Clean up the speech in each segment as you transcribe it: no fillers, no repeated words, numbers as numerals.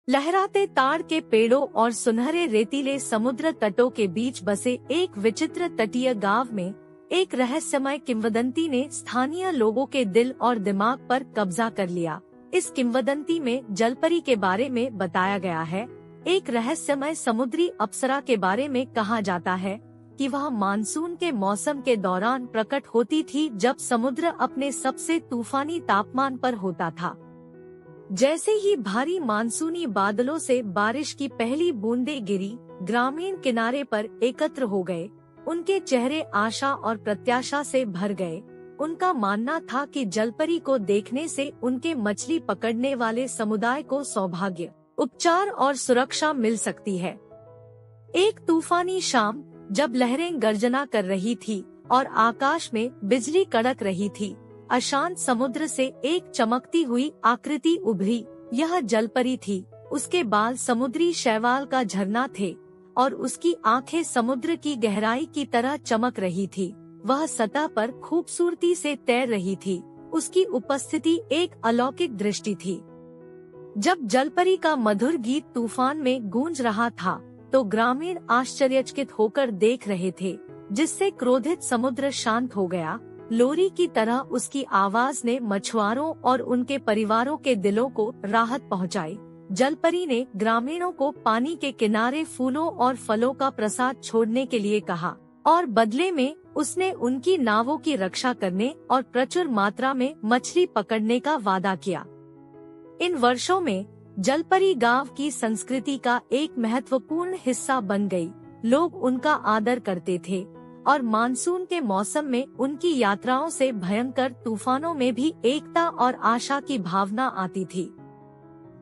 लहराते ताड़ के पेड़ों और सुनहरे रेतीले समुद्र तटों के बीच बसे एक विचित्र तटीय गांव में एक रहस्यमय किंवदंती ने स्थानीय लोगों के दिल और दिमाग पर कब्जा कर लिया। इस किंवदंती में जलपरी के बारे में बताया गया है। एक रहस्यमय समुद्री अप्सरा के बारे में कहा जाता है कि वह मानसून के मौसम के दौरान प्रकट होती थी, जब समुद्र अपने सबसे तूफानी तापमान पर होता था। जैसे ही भारी मानसूनी बादलों से बारिश की पहली बूंदें गिरी, ग्रामीण किनारे पर एकत्र हो गए। उनके चेहरे आशा और प्रत्याशा से भर गए। उनका मानना था कि जलपरी को देखने से उनके मछली पकड़ने वाले समुदाय को सौभाग्य, उपचार और सुरक्षा मिल सकती है। एक तूफानी शाम, जब लहरें गर्जना कर रही थी और आकाश में बिजली कड़क रही थी, अशांत समुद्र से एक चमकती हुई आकृति उभरी। यह जलपरी थी। उसके बाल समुद्री शैवाल का झरना थे और उसकी आंखें समुद्र की गहराई की तरह चमक रही थी। वह सतह पर खूबसूरती से तैर रही थी। उसकी उपस्थिति एक अलौकिक दृष्टि थी। जब जलपरी का मधुर गीत तूफान में गूंज रहा था, तो ग्रामीण आश्चर्यचकित होकर देख रहे थे, जिससे क्रोधित समुद्र शांत हो गया। लोरी की तरह उसकी आवाज ने मछुआरों और उनके परिवारों के दिलों को राहत पहुंचाई। जलपरी ने ग्रामीणों को पानी के किनारे फूलों और फलों का प्रसाद छोड़ने के लिए कहा और बदले में उसने उनकी नावों की रक्षा करने और प्रचुर मात्रा में मछली पकड़ने का वादा किया। इन वर्षों में जलपरी गांव की संस्कृति का एक महत्वपूर्ण हिस्सा बन गई। लोग उनका आदर करते थे और मानसून के मौसम में उनकी यात्राओं से भयंकर तूफानों में भी एकता और आशा की भावना आती थी।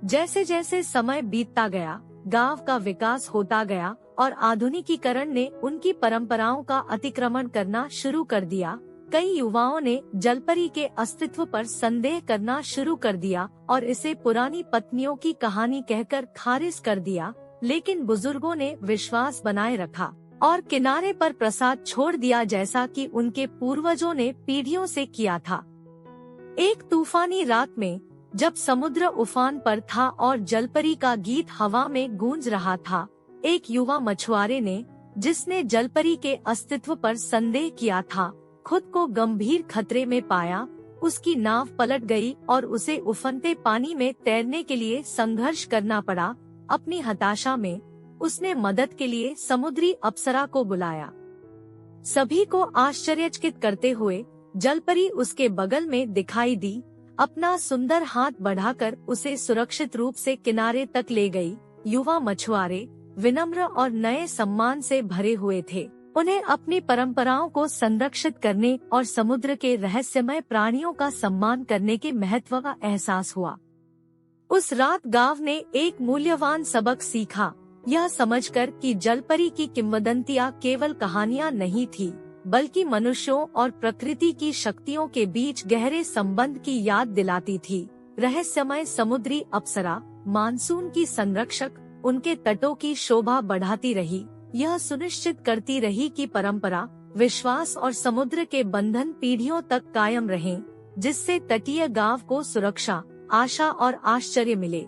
जैसे जैसे समय बीतता गया, गांव का विकास होता गया और आधुनिकीकरण ने उनकी परंपराओं का अतिक्रमण करना शुरू कर दिया। कई युवाओं ने जलपरी के अस्तित्व पर संदेह करना शुरू कर दिया और इसे पुरानी पत्नियों की कहानी कहकर खारिज कर दिया, लेकिन बुजुर्गों ने विश्वास बनाए रखा और किनारे पर प्रसाद छोड़ दिया, जैसा कि उनके पूर्वजों ने पीढ़ियों से किया था। एक तूफानी रात में, जब समुद्र उफान पर था और जलपरी का गीत हवा में गूंज रहा था, एक युवा मछुआरे ने, जिसने जलपरी के अस्तित्व पर संदेह किया था, खुद को गंभीर खतरे में पाया। उसकी नाव पलट गई और उसे उफनते पानी में तैरने के लिए संघर्ष करना पड़ा। अपनी हताशा में उसने मदद के लिए समुद्री अप्सरा को बुलाया। सभी को आश्चर्यचकित करते हुए जलपरी उसके बगल में दिखाई दी। अपना सुंदर हाथ बढ़ाकर उसे सुरक्षित रूप से किनारे तक ले गई। युवा मछुआरे विनम्र और नए सम्मान से भरे हुए थे। उन्हें अपनी परंपराओं को संरक्षित करने और समुद्र के रहस्यमय प्राणियों का सम्मान करने के महत्व का एहसास हुआ। उस रात गांव ने एक मूल्यवान सबक सीखा, यह समझकर कि जलपरी की किंवदंतियां केवल कहानियां नहीं थी, बल्कि मनुष्यों और प्रकृति की शक्तियों के बीच गहरे संबंध की याद दिलाती थी। रहस्यमय समुद्री अप्सरा, मानसून की संरक्षक, उनके तटों की शोभा बढ़ाती रही। यह सुनिश्चित करती रही कि परंपरा, विश्वास और समुद्र के बंधन पीढ़ियों तक कायम रहें, जिससे तटीय गांव को सुरक्षा, आशा और आश्चर्य मिले।